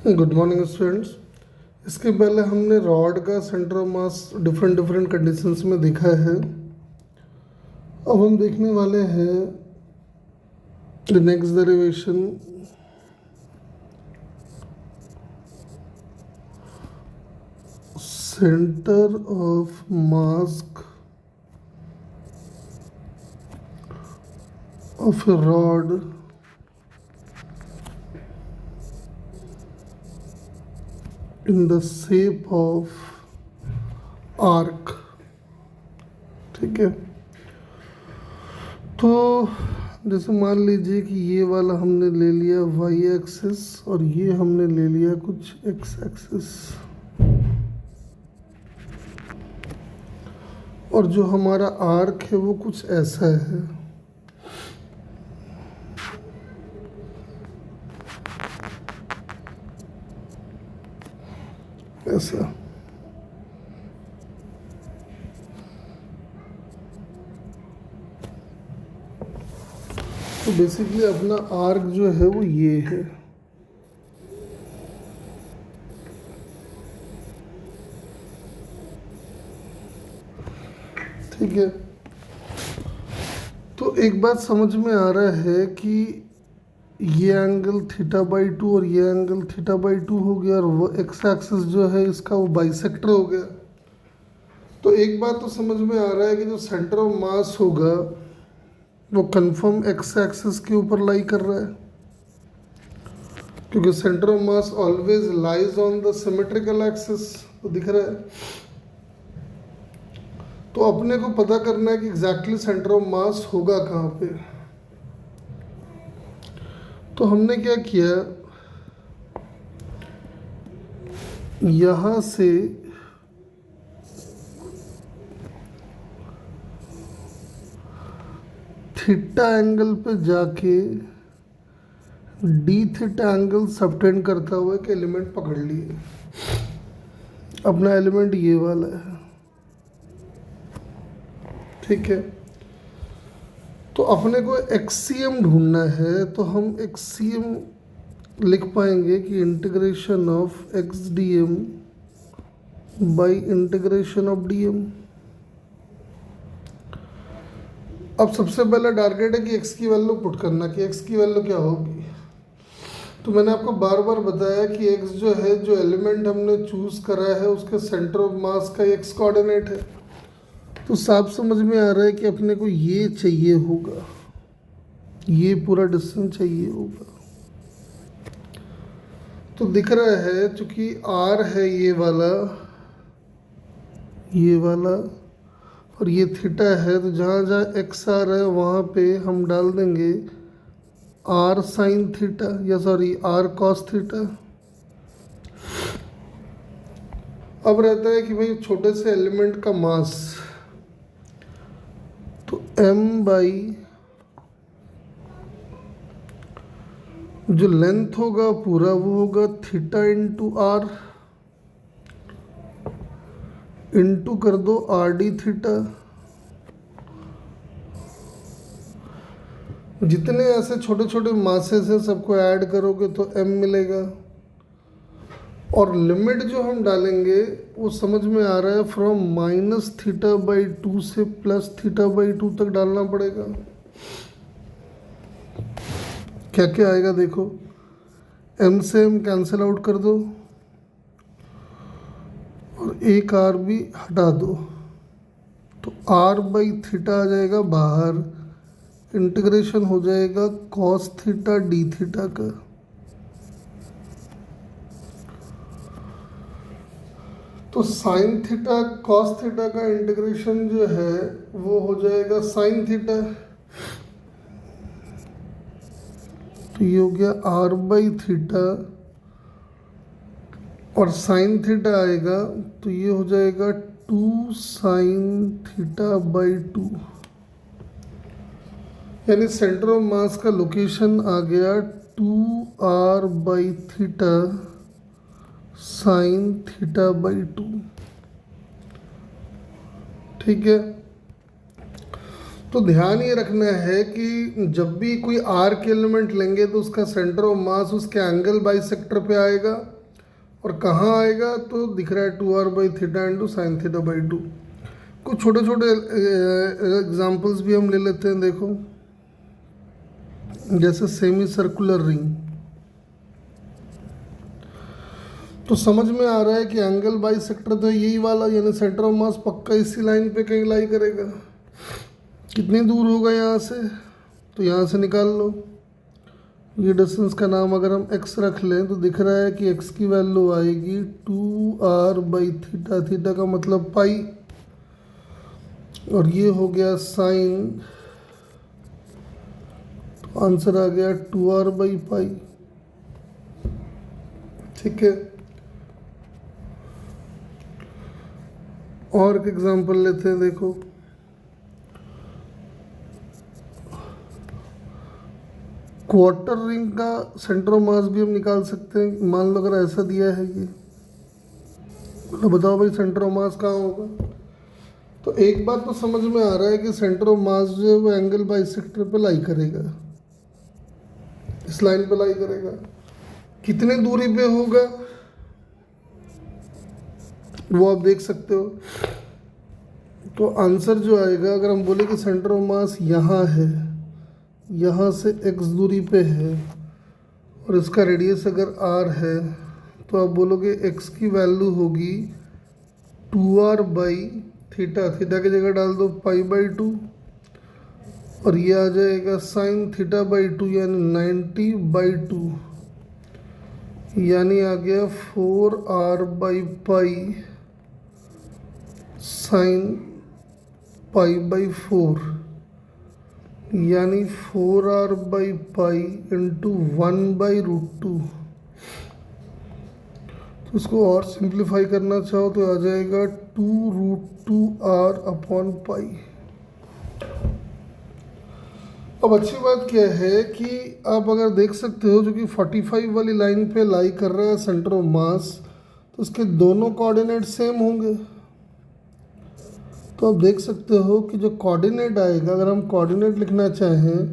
Good morning students. इसके पहले हमने रॉड का centre of mass different different conditions में देखा है। अब हम देखने वाले हैं the next derivation centre of mass of A rod in the shape of arc। ठीक है, तो जैसे मान लीजिए कि ये वाला हमने ले लिया वाई एक्सिस और ये हमने ले लिया कुछ एक्स एक्सिस, और जो हमारा आर्क है वो कुछ ऐसा है। ऐसा तो बेसिकली अपना आर्क जो है वो ये है। ठीक है, तो एक बात समझ में आ रहा है कि ये एंगल थीटा बाई 2 और ये एंगल थीटा बाई 2 हो गया, और वो एक्स एक्सिस जो है इसका वो बाइसेक्टर हो गया। तो एक बात तो समझ में आ रहा है कि जो सेंटर ऑफ मास होगा वो कंफर्म एक्स एक्सिस के ऊपर लाई कर रहा है, क्योंकि centre of mass always lies on the symmetrical axis. तो दिख रहा है, तो अपने को पता करना है कि एग्जैक्टली सेंटर ऑफ मास होगा कहाँ पे। तो हमने क्या किया, यहां से थीटा एंगल पे जाके डी थीटा एंगल सबटेंड करता हुआ एक एलिमेंट पकड़ लिए। अपना एलिमेंट ये वाला है। ठीक है, तो अपने को एक्सीएम ढूंढना है, तो हम एक्सीएम लिख पाएंगे कि integration of X D M by integration of D M. अब सबसे पहला टारगेट है कि एक्स की वैल्यू पुट करना, कि एक्स की वैल्यू क्या होगी। तो मैंने आपको बार बार बताया कि एक्स जो है, जो एलिमेंट हमने चूज करा है उसके सेंटर ऑफ मास का एक्स कोऑर्डिनेट है। तो साफ समझ में आ रहा है कि अपने को ये चाहिए होगा, ये पूरा डिस्टेंस चाहिए होगा। तो दिख रहा है चूंकि आर है ये वाला और ये थीटा है, तो जहाँ जहाँ एक्स आ रहा है वहाँ पे हम डाल देंगे आर साइन थीटा, या सॉरी आर कॉस थीटा। अब रहता है कि भाई छोटे से एलिमेंट का मास, तो m बाई जो लेंथ होगा पूरा वो होगा थीटा इंटू आर, इंटू कर दो आर डी थीटा। जितने ऐसे छोटे छोटे मासेस हैं सबको ऐड करोगे तो m मिलेगा, और लिमिट जो हम डालेंगे वो समझ में आ रहा है फ्रॉम माइनस थीटा बाई 2 से प्लस थीटा बाई 2 तक डालना पड़ेगा। क्या क्या आएगा देखो, m से m कैंसिल आउट कर दो और एक r भी हटा दो, तो r बाई थीटा आ जाएगा बाहर, इंटीग्रेशन हो जाएगा कॉस थीटा डी थीटा का। तो साइन थीटा कॉस थीटा का इंटीग्रेशन जो है वो हो जाएगा साइन थीटा। तो ये हो गया आर बाई थीटा, और साइन थीटा आएगा तो ये हो जाएगा 2 साइन थीटा बाई 2, यानी सेंटर ऑफ मास का लोकेशन आ गया 2r by theta sine theta by 2। ठीक है, तो ध्यान ये रखना है कि जब भी कोई आर्क एलिमेंट लेंगे तो उसका सेंटर ऑफ मास उसके एंगल बाइसेक्टर पे आएगा, और कहाँ आएगा तो दिख रहा है 2r/थीटा इंटू साइन थीटा बाई 2। कुछ छोटे छोटे एग्जाम्पल्स भी हम ले लेते हैं। देखो जैसे सेमी सर्कुलर रिंग, तो समझ में आ रहा है कि एंगल बाई सेक्टर तो यही वाला, यानी सेंटर ऑफ मास पक्का इसी लाइन पे कहीं लाई करेगा। कितनी दूर होगा यहाँ से, तो यहाँ से निकाल लो। ये डिस्टेंस का नाम अगर हम x रख लें तो दिख रहा है कि x की वैल्यू आएगी 2r/थीटा, थीटा का मतलब पाई, और ये हो गया साइन, तो आंसर आ गया 2r/पाई। ठीक है, और एक एग्जांपल लेते हैं। देखो क्वार्टर रिंग का सेंटर ऑफ मास भी हम निकाल सकते हैं। मान लो अगर ऐसा दिया है ये, तो बताओ भाई सेंटर ऑफ मास कहाँ होगा। तो एक बात तो समझ में आ रहा है कि सेंटर ऑफ मास जो है वो एंगल बाइसेक्टर पे लाई करेगा, इस लाइन पे लाई करेगा। कितनी दूरी पे होगा वो आप देख सकते हो। तो आंसर जो आएगा, अगर हम बोले कि सेंटर ऑफ मास यहाँ है, यहाँ से x दूरी पे है, और इसका रेडियस अगर r है, तो आप बोलोगे x की वैल्यू होगी 2r/थीटा, थीटा की जगह डाल दो पाई/2, और ये आ जाएगा साइन थीटा बाई 2 यानी 90/2, यानी आ गया 4r/पाई साइन पाई/4, यानी 4r/पाई इंटू 1/√2। तो इसको और सिंप्लीफाई करना चाहो तो आ जाएगा 2√2r/पाई। अब अच्छी बात क्या है कि आप अगर देख सकते हो, जो कि 45 वाली लाइन पे लाई कर रहा है सेंटर ऑफ मास, तो उसके दोनों कोऑर्डिनेट सेम होंगे। तो आप देख सकते हो कि जो कोऑर्डिनेट आएगा, अगर हम कोऑर्डिनेट लिखना चाहें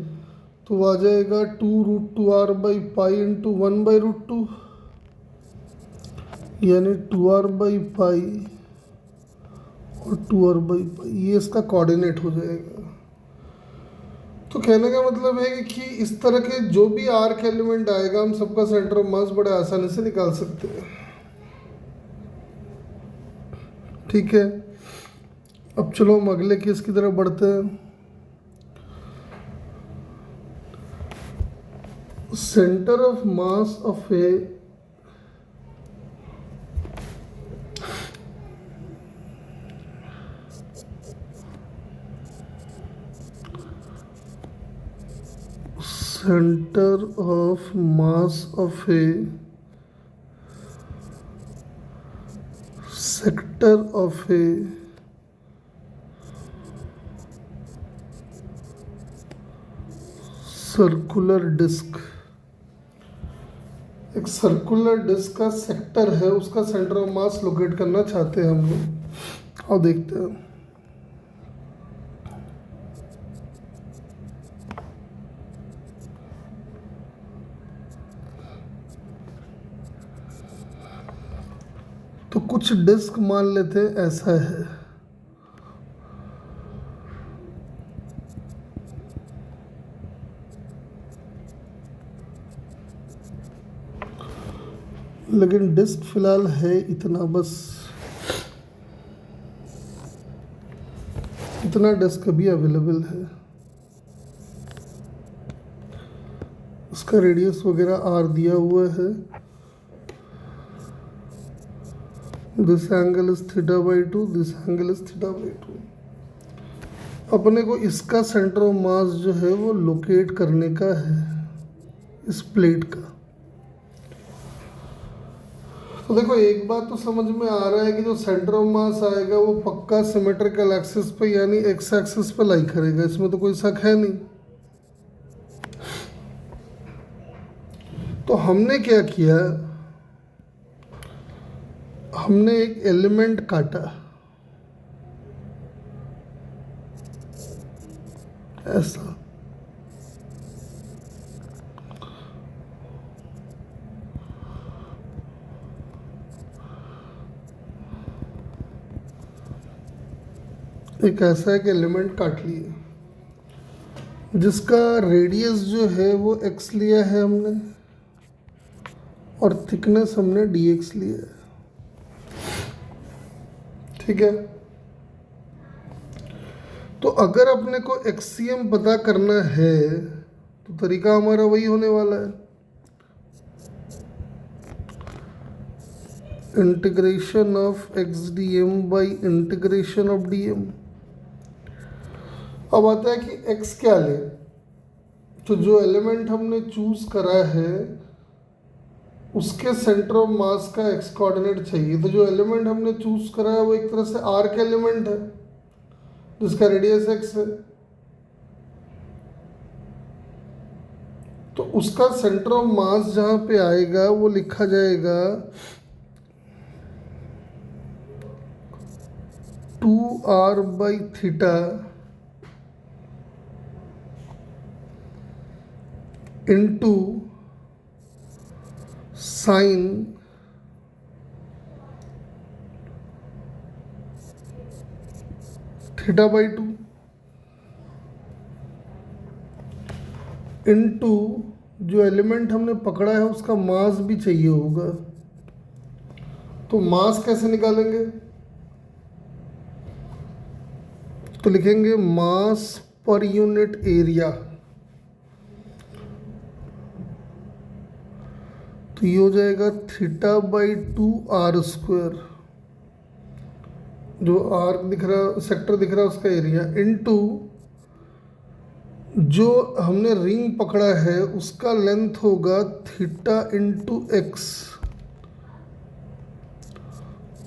तो वो आ जाएगा 2√2r/पाई इंटू 1/√2, यानी 2r/पाई और 2r/पाई, ये इसका कोऑर्डिनेट हो जाएगा। तो कहने का मतलब है कि इस तरह के जो भी आर्क एलिमेंट आएगा, हम सबका सेंटर ऑफ मास बड़े आसानी से निकाल सकते हैं। ठीक है, अब चलो हम अगले केस की तरफ बढ़ते हैं। Centre of mass of a center of mass of a sector of a circular disc. एक सर्कुलर डिस्क का सेक्टर है, उसका सेंटर ऑफ मास लोकेट करना चाहते हैं हम लोग। और देखते हैं। तो कुछ डिस्क मान लेते हैं ऐसा है, लेकिन डिस्क फिलहाल है इतना, बस इतना डिस्क अभी अवेलेबल है। उसका रेडियस वगैरह आर दिया हुआ है। This angle is θ/2, this angle is θ/2। अपने को इसका सेंटर ऑफ मास जो है वो लोकेट करने का है, इस प्लेट का। तो देखो एक बात तो समझ में आ रहा है कि जो सेंटर ऑफ मास आएगा वो पक्का सिमेट्रिकल एक्सिस पे यानी एक्स एक्सिस पे लाई करेगा, इसमें तो कोई शक है नहीं। तो हमने क्या किया, हमने एक एलिमेंट काटा ऐसा, एक ऐसा एक एलिमेंट काट लिए जिसका रेडियस जो है वो x लिया है हमने और थिकनेस हमने dx लिया है। ठीक है, तो अगर अपने को एक्ससीएम पता करना है तो तरीका हमारा वही होने वाला है, integration of X D M by integration of D M. अब आता है कि x क्या ले, तो जो एलिमेंट हमने चूज करा है उसके सेंटर ऑफ मास का x कोऑर्डिनेट चाहिए। तो जो एलिमेंट हमने चूज करा है वो एक तरह से r का एलिमेंट है जिसका रेडियस x है, तो उसका सेंटर ऑफ मास जहां पे आएगा वो लिखा जाएगा 2r by theta into sine theta by 2 into जो एलिमेंट हमने पकड़ा है उसका मास भी चाहिए होगा। तो मास कैसे निकालेंगे, तो लिखेंगे मास पर यूनिट एरिया। तो ये हो जाएगा थीटा बाई 2r स्क्वायर, जो आर्क दिख रहा सेक्टर दिख रहा है उसका एरिया, इनटू जो हमने रिंग पकड़ा है उसका लेंथ होगा थीटा इंटू एक्स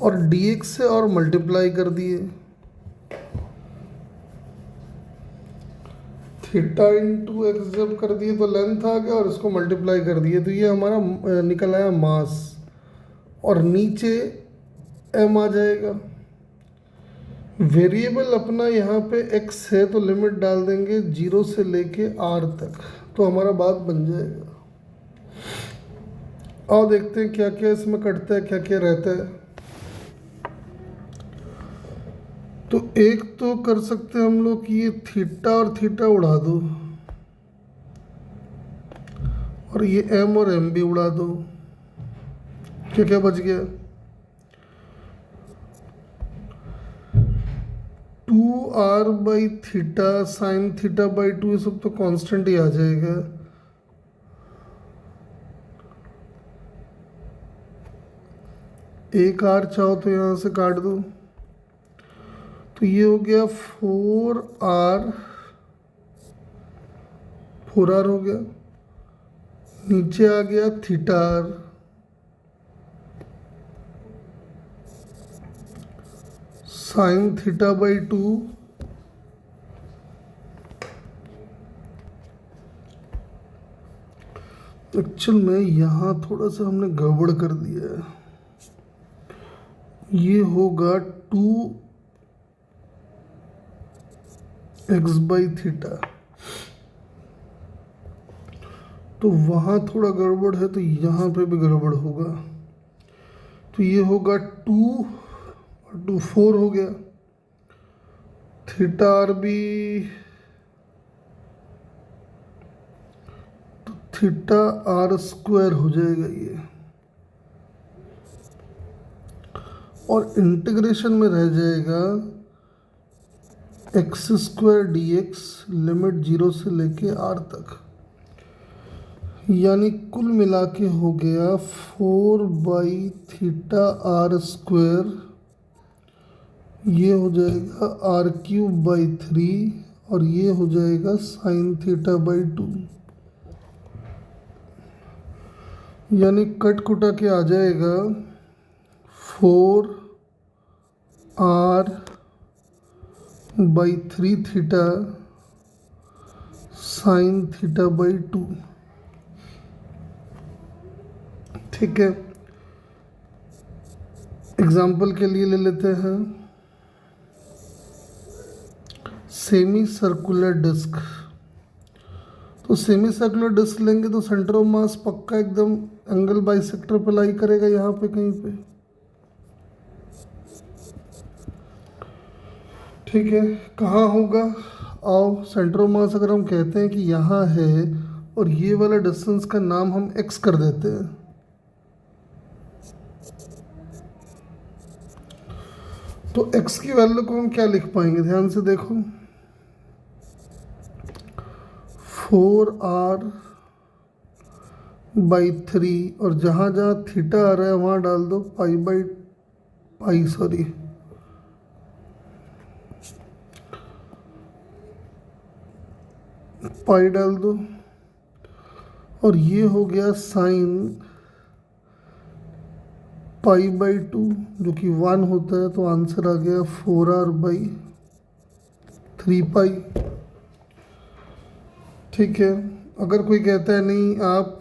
और dx से और मल्टीप्लाई कर दिए, थीटा इंटू एक्स जब कर दिए तो लेंथ आ गया और इसको मल्टीप्लाई कर दिए तो ये हमारा निकल आया मास, और नीचे m आ जाएगा। वेरिएबल अपना यहाँ पे x है तो लिमिट डाल देंगे 0 से लेके r तक, तो हमारा बात बन जाएगा। आओ देखते हैं क्या क्या इसमें कटता है, क्या क्या रहता है। तो एक तो कर सकते हैं हम लोग कि ये थीटा और थीटा उड़ा दो और ये m और m भी उड़ा दो, क्या क्या बच गया, 2r by theta sine theta by 2, ये सब तो कांस्टेंट ही आ जाएगा। एक r चाहो तो यहाँ से काट दो, तो ये हो गया 4r हो गया, नीचे आ गया theta r, sine theta by 2 actual में यहाँ थोड़ा सा हमने गड़बड़ कर दिया है, ये होगा 2x बाई थीटा, तो वहाँ थोड़ा गड़बड़ है तो यहाँ पे भी गड़बड़ होगा, तो ये होगा 2 और 2 4 हो गया, थीटा आर भी तो थीटा आर स्क्वायर हो जाएगा ये, और इंटीग्रेशन में रह जाएगा x square D x limit 0 से लेके r तक, यानी कुल मिला के हो गया 4 बाई थीटा आर स्क्वायर, ये हो जाएगा r क्यूब बाई 3 और ये हो जाएगा साइन थीटा बाई 2, यानी कट कुटा के आ जाएगा 4 r by 3 theta sine theta by 2। ठीक है, एग्जाम्पल के लिए ले लेते हैं सेमी सर्कुलर डिस्क। तो सेमी सर्कुलर डिस्क लेंगे तो सेंटर ऑफ मास पक्का एकदम एंगल बाइसेक्टर पे लाई करेगा, यहाँ पे कहीं पे। ठीक है, कहाँ होगा? आओ, सेंटर ऑफ मास अगर हम कहते हैं कि यहाँ है और ये वाला डिस्टेंस का नाम हम एक्स कर देते हैं, तो एक्स की वैल्यू को हम क्या लिख पाएंगे? ध्यान से देखो, 4r बाई 3, और जहाँ जहाँ थीटा आ रहा है वहाँ डाल दो पाई बाई पाई, सॉरी पाई डाल दो, और ये हो गया साइन पाई बाई 2 जो कि 1 होता है, तो आंसर आ गया 4r बाई 3 पाई। ठीक है, अगर कोई कहता है नहीं आप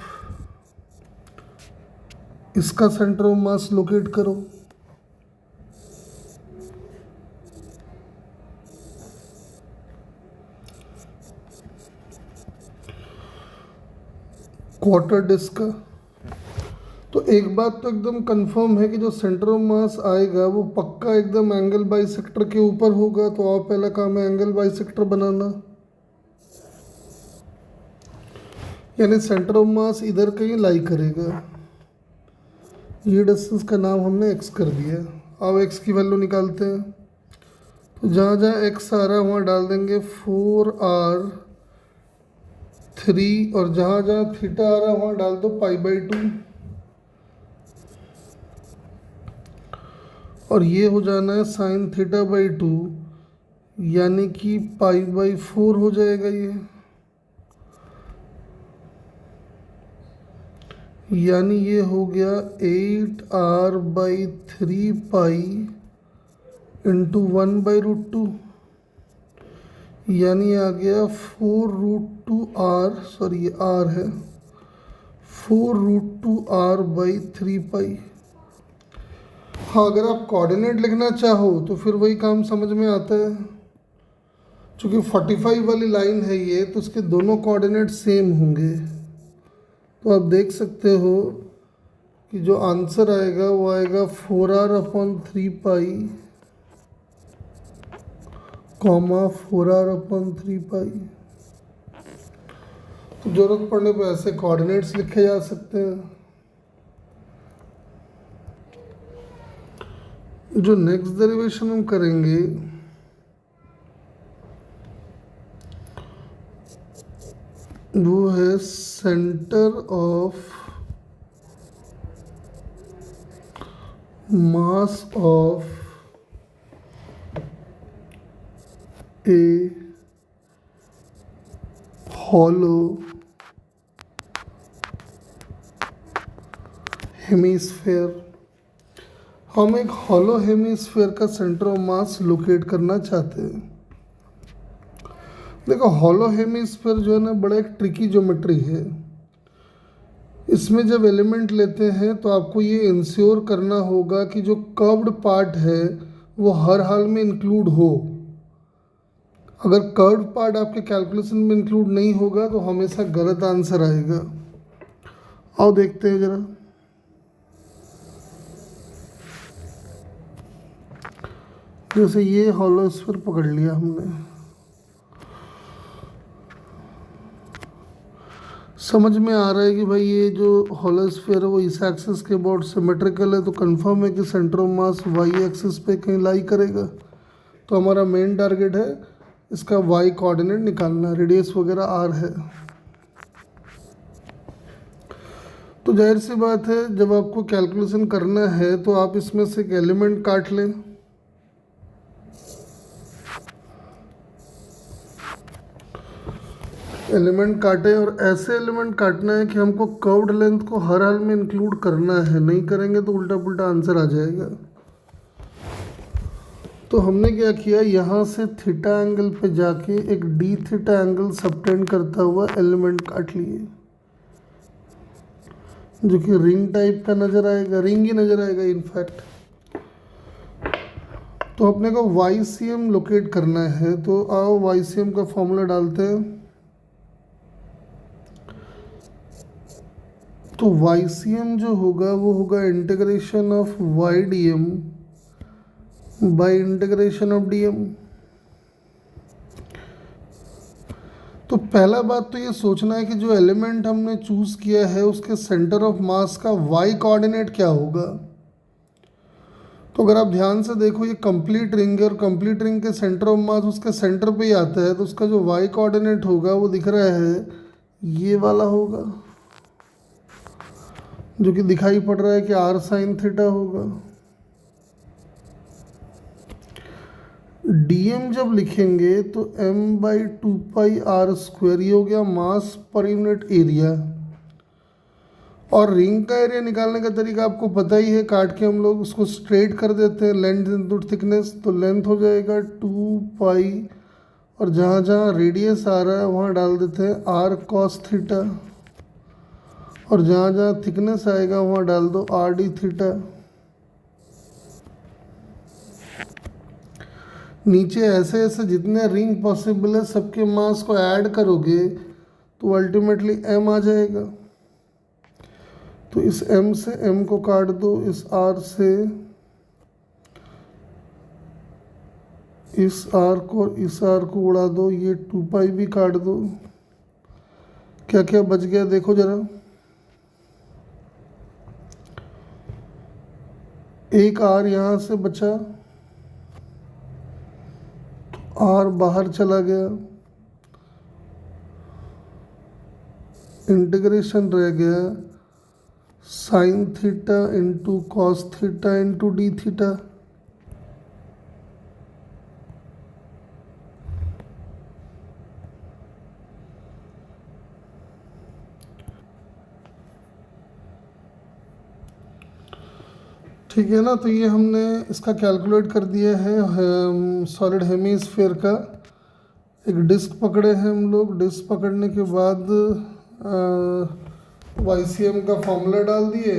इसका सेंटर ऑफ मास लोकेट करो, क्वार्टर डिस्क का, तो एक बात तो एकदम कंफर्म है कि जो सेंटर ऑफ मास आएगा वो पक्का एकदम एंगल बाइसेक्टर के ऊपर होगा। तो आप पहला काम है एंगल बाइसेक्टर बनाना, यानी सेंटर ऑफ मास इधर कहीं लाई करेगा। ये डिस्टेंस का नाम हमने एक्स कर दिया। अब एक्स की वैल्यू निकालते हैं, तो जहाँ जहाँ एक्स आ रहा है वहाँ डाल देंगे 4r3, और जहाँ जहाँ थीटा आ रहा है वहाँ डाल दो पाई बाई 2, और ये हो जाना है साइन थीटा बाई 2, यानी कि पाई बाई 4 हो जाएगा ये, यानी ये हो गया 8r by 3 pi into 1 by root 2, यानी आ गया 4 रूट 2 r, सॉरी ये r है, 4 रूट 2 r बाई 3 पाई। हाँ, अगर आप कोऑर्डिनेट लिखना चाहो तो फिर वही काम समझ में आता है, चूँकि 45 वाली लाइन है ये, तो उसके दोनों कोऑर्डिनेट सेम होंगे। तो आप देख सकते हो कि जो आंसर आएगा वो आएगा 4r अपॉन 3 पाई कॉमा 4r अपॉन 3 पाई। तो जरूरत पड़ने पर ऐसे कोऑर्डिनेट्स लिखे जा सकते हैं। जो नेक्स्ट डेरिवेशन हम करेंगे वो है centre of mass of a hollow hemisphere. हम एक हॉलो हेमीस्फेयर का सेंटर ऑफ मास लोकेट करना चाहते हैं। देखो, हॉलो हेमीस्फेयर जो है ना, बड़ा एक ट्रिकी ज्योमेट्री है। इसमें जब एलिमेंट लेते हैं तो आपको ये इंश्योर करना होगा कि जो कर्व्ड पार्ट है वो हर हाल में इंक्लूड हो। अगर कर्व्ड पार्ट आपके कैलकुलेशन में इंक्लूड नहीं होगा तो हमेशा गलत आंसर आएगा। आओ देखते हैं जरा। जैसे ये हॉलो स्फीयर पकड़ लिया हमने, समझ में आ रहा है कि भाई ये जो हॉलो स्फीयर है वो इस एक्सिस के अबाउट सिमेट्रिकल है, तो कंफर्म है कि centre of mass Y axis पे कहीं लाई करेगा। तो हमारा मेन टारगेट है इसका वाई कोऑर्डिनेट निकालना, रेडियस वगैरह आर है। तो जाहिर सी बात है, जब आपको कैलकुलेशन करना है तो आप इसमें से एक एलिमेंट काट लें। एलिमेंट काटे, और ऐसे एलिमेंट काटना है कि हमको कर्व्ड लेंथ को हर हाल में इंक्लूड करना है, नहीं करेंगे तो उल्टा पुल्टा आंसर आ जाएगा। तो हमने क्या किया, यहाँ से थीटा एंगल पे जाके एक डी थीटा एंगल सबटेंड करता हुआ एलिमेंट काट लिए, जो कि रिंग टाइप का नज़र आएगा, रिंग ही नज़र आएगा इनफैक्ट। तो अपने को वाई सी एम लोकेट करना है, तो आओ वाई सी एम का फॉर्मूला डालते हैं। तो वाई सी एम जो होगा वो होगा integration of Y D M by integration of D M. पहला बात तो ये सोचना है कि जो एलिमेंट हमने चूज किया है उसके सेंटर ऑफ मास का वाई कोऑर्डिनेट क्या होगा। तो अगर आप ध्यान से देखो ये कंप्लीट रिंग है और कंप्लीट रिंग के सेंटर ऑफ मास उसके सेंटर पे ही आता है, तो उसका जो वाई कोऑर्डिनेट होगा वो दिख रहा है ये वाला होगा, जो कि दिखाई पड़ रहा है कि आर साइन थीटा होगा। डीएम जब लिखेंगे तो m/2πr², ये हो गया मास पर यूनिट एरिया। और रिंग का एरिया निकालने का तरीका आपको पता ही है, काट के हम लोग उसको स्ट्रेट कर देते हैं लेंथ इंटू थिकनेस, तो लेंथ हो जाएगा 2π और जहाँ जहाँ रेडियस आ रहा है वहाँ डाल देते हैं r cos थीटा, और जहाँ जहाँ थिकनेस आएगा वहाँ डाल दो r d थीटा। नीचे ऐसे ऐसे जितने रिंग पॉसिबल है सबके मास को ऐड करोगे तो अल्टीमेटली m आ जाएगा। तो इस m से m को काट दो, इस r से इस r को इस r को उड़ा दो, ये 2π भी काट दो। क्या क्या बच गया देखो जरा, एक r यहाँ से बचा, r बाहर चला गया, इंटीग्रेशन रह गया sine theta into cos theta into D theta. ठीक है ना, तो ये हमने इसका कैलकुलेट कर दिया है सॉलिड हेमीस्फेयर का। एक डिस्क पकड़े हैं हम लोग, डिस्क पकड़ने के बाद YCM का फॉर्मूला डाल दिए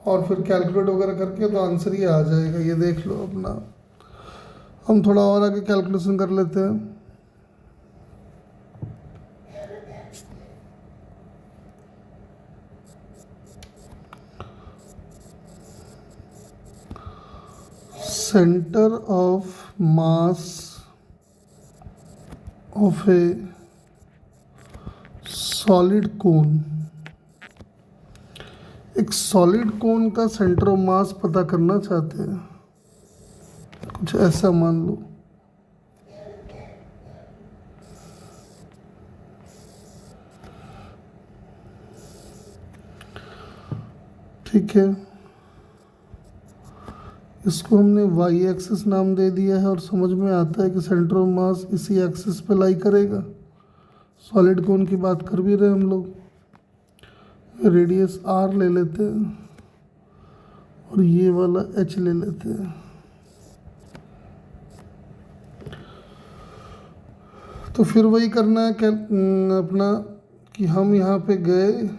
और फिर कैलकुलेट वगैरह करके तो आंसर ये आ जाएगा, ये देख लो अपना। हम थोड़ा और आगे कैलकुलेशन कर लेते हैं। Centre of mass of A solid कोन, एक सॉलिड कोन का सेंटर ऑफ मास पता करना चाहते हैं, कुछ ऐसा मान लो। ठीक है, इसको हमने वाई एक्सिस नाम दे दिया है और समझ में आता है कि सेंटर ऑफ मास इसी एक्सिस पे लाई करेगा। सॉलिड कोन की बात कर भी रहे हम लोग, रेडियस r ले लेते हैं और ये वाला h ले लेते हैं। तो फिर वही करना है क्या अपना कि हम यहाँ पे गए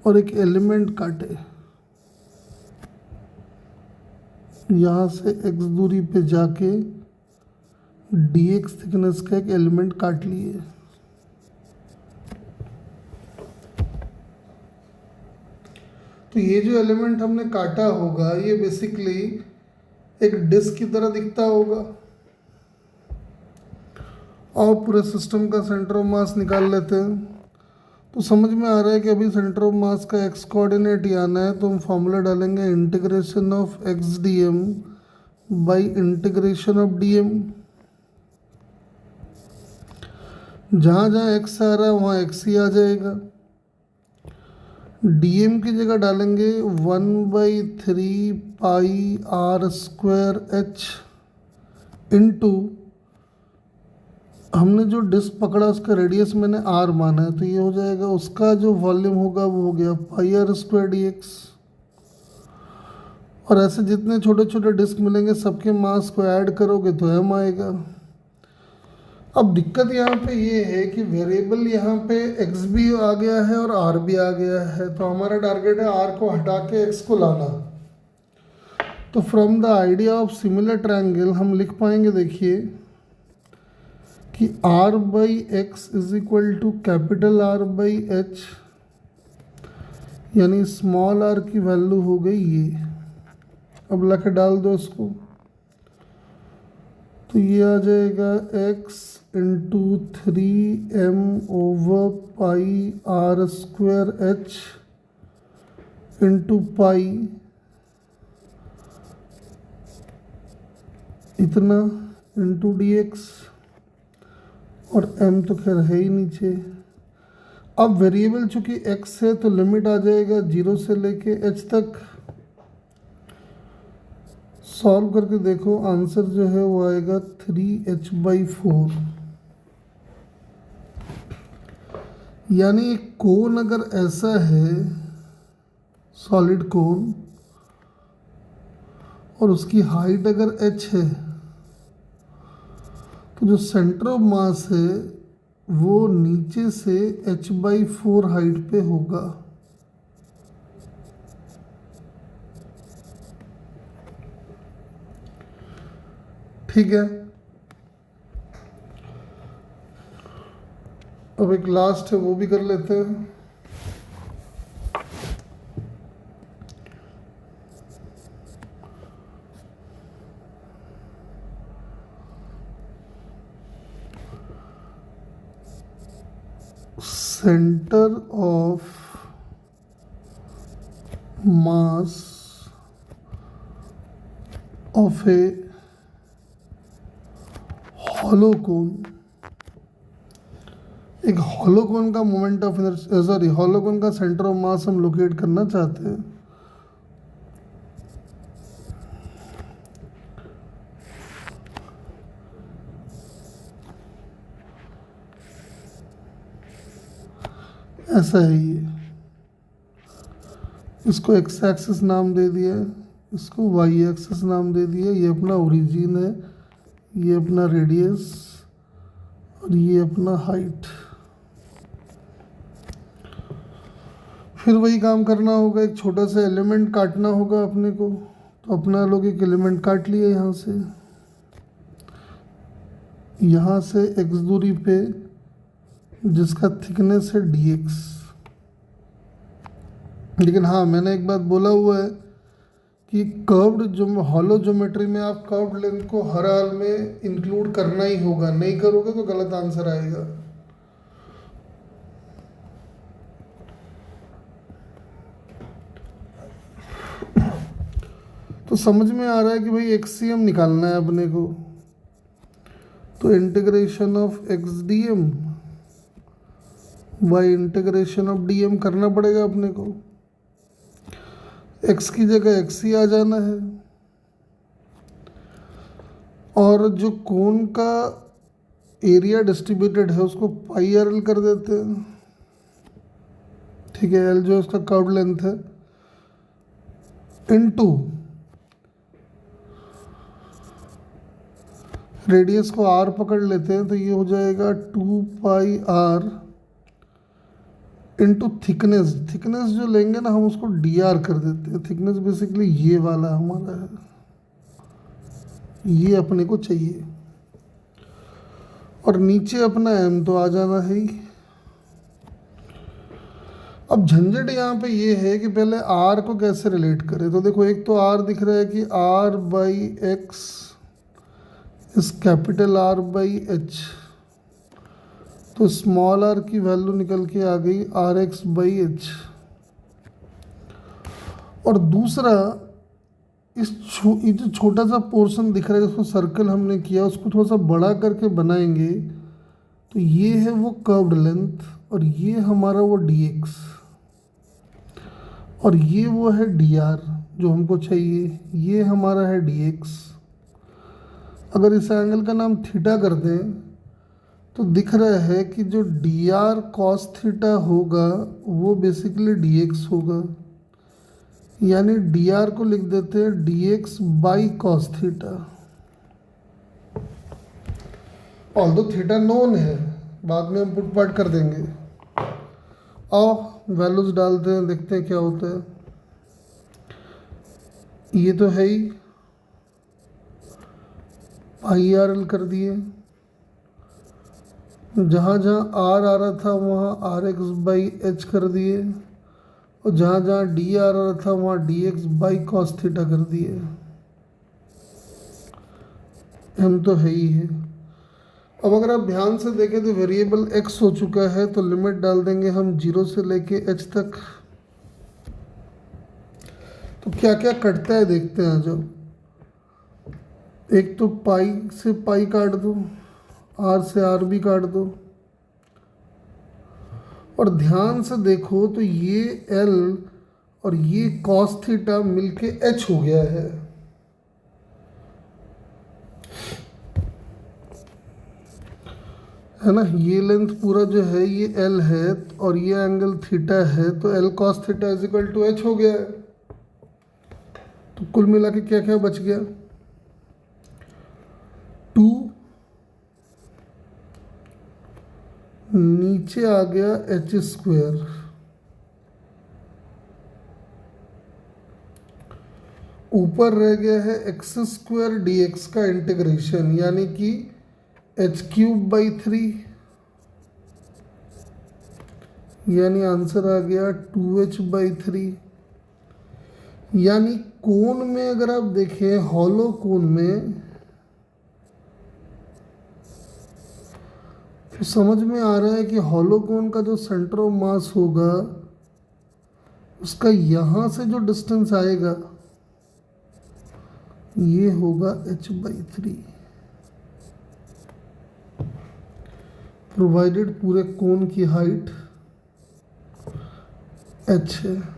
और एक एलिमेंट काटे, यहाँ से x दूरी पे जाके dx थिकनेस का एक एलिमेंट काट लिए। तो ये जो एलिमेंट हमने काटा होगा ये बेसिकली एक डिस्क की तरह दिखता होगा। और पूरे सिस्टम का सेंटर ऑफ मास निकाल लेते हैं। तो समझ में आ रहा है कि अभी सेंटर ऑफ मास का एक्स कोऑर्डिनेट ही आना है, तो हम फॉर्मूला डालेंगे integration of X D M by integration of D M. जहाँ जहाँ एक्स आ रहा है वहाँ एक्स ही आ जाएगा। डी एम की जगह डालेंगे 1/3πr² इंटू हमने जो डिस्क पकड़ा उसका रेडियस मैंने r माना है, तो ये हो जाएगा उसका जो वॉल्यूम होगा वो हो गया πr² dx। और ऐसे जितने छोटे छोटे डिस्क मिलेंगे सबके मास को ऐड करोगे तो m आएगा। अब दिक्कत यहाँ पे ये है कि वेरिएबल यहाँ पे x भी आ गया है और r भी आ गया है, तो हमारा टारगेट है r को हटा के x को लाना। तो from the idea of similar triangle हम लिख पाएंगे, देखिए कि r/x is equal to capital R/h, यानी स्मॉल r की वैल्यू हो गई ये। अब ला के डाल दो इसको, तो ये आ जाएगा x into 3m/πr² into pi इतना इंटू dx, और m तो खैर है ही नीचे। अब वेरिएबल चूंकि x है तो लिमिट आ जाएगा 0 से लेके h तक। सॉल्व करके देखो, आंसर जो है वो आएगा 3h/4। यानी एक कोन अगर ऐसा है, सॉलिड कोन, और उसकी हाइट अगर h है, तो जो सेंटर ऑफ मास है वो नीचे से h/4 हाइट पे होगा। ठीक है। अब एक लास्ट है, वो भी कर लेते हैं। Centre of mass of a hollow cone. एक हॉलो कोन का moment of inertia, sorry, hollow cone का सेंटर ऑफ मास हम लोकेट करना चाहते हैं। ऐसा है ये, इसको एक्स एक्सिस नाम दे दिया, इसको वाई एक्सिस नाम दे दिया। ये अपना ओरिजिन है, ये अपना रेडियस, और ये अपना हाइट। फिर वही काम करना होगा, एक छोटा सा एलिमेंट काटना होगा अपने को। तो अपना लोग एक एलिमेंट काट लिया यहाँ से x दूरी पे, जिसका थिकनेस है dx। लेकिन हाँ, मैंने एक बात बोला हुआ है कि कर्व्ड जो हॉलो ज्योमेट्री में आप कर्व्ड लेंथ को हर हाल में इंक्लूड करना ही होगा, नहीं करोगे तो गलत आंसर आएगा। तो समझ में आ रहा है कि भाई एक्ससीएम निकालना है अपने को, तो integration of X D M by integration of D M करना पड़ेगा अपने को। एक्स की जगह एक्स ही आ जाना है, और जो कोन का एरिया डिस्ट्रीब्यूटेड है उसको पाई आर एल कर देते हैं। ठीक है, एल जो उसका कर्व लेंथ है, इनटू रेडियस को आर पकड़ लेते हैं, तो ये हो जाएगा 2πr इंटू थिकनेस। थिकनेस जो लेंगे ना हम उसको डी आर कर देते हैं। थिकनेस बेसिकली ये वाला हमारा है, ये अपने को चाहिए, और नीचे अपना m तो आ जाना है ही। अब झंझट यहाँ पे ये है कि पहले r को कैसे रिलेट करें। तो देखो, एक तो r दिख रहा है कि r/x इस कैपिटल R/h, तो स्मॉल r की वैल्यू निकल के आ गई rx/h। और दूसरा, ये जो छोटा सा पोर्शन दिख रहा है जिसको सर्कल हमने किया, उसको थोड़ा सा बड़ा करके बनाएंगे, तो ये है वो कर्व्ड लेंथ, और ये हमारा वो dx, और ये वो है dr जो हमको चाहिए। ये हमारा है dx। अगर इस एंगल का नाम थीटा कर दें तो दिख रहा है कि जो dr cos थीटा होगा वो बेसिकली dx होगा। यानी dr को लिख देते हैं dx/cos theta. Although theta known है, बाद में हम पुट पाट कर देंगे। आओ वैल्यूज डालते हैं, देखते हैं क्या होता है। ये तो है ही, IRL कर दिए, जहाँ जहाँ R आ रहा था वहाँ RX/h कर दिए, और जहाँ जहाँ DR आ रहा था वहाँ DX/cos थीटा कर दिए। m तो है ही है। अब अगर आप ध्यान से देखें तो वेरिएबल x हो चुका है, तो लिमिट डाल देंगे हम 0 से लेके h तक। तो क्या क्या कटता है देखते हैं, आ जाओ। एक तो पाई से पाई काट दो, r से r भी काट दो, और ध्यान से देखो तो ये l और ये cos थीटा मिलके h हो गया है ना। ये लेंथ पूरा जो है ये l है और ये एंगल थीटा है, तो l cos theta is equal to h हो गया है। तो कुल मिला के क्या क्या बच गया, 2 नीचे आ गया h स्क्वेयर, ऊपर रह गया है एक्स स्क्वेयर डी एक्स का इंटीग्रेशन, यानी कि h³ 3, यानी आंसर आ गया 2h/3। यानी कोण में अगर आप देखें, हॉलो कोण में, तो समझ में आ रहा है कि हॉलो कोण का जो सेंटर ऑफ मास होगा उसका यहां से जो डिस्टेंस आएगा ये होगा h/3, प्रोवाइडेड पूरे कोण की हाइट h है।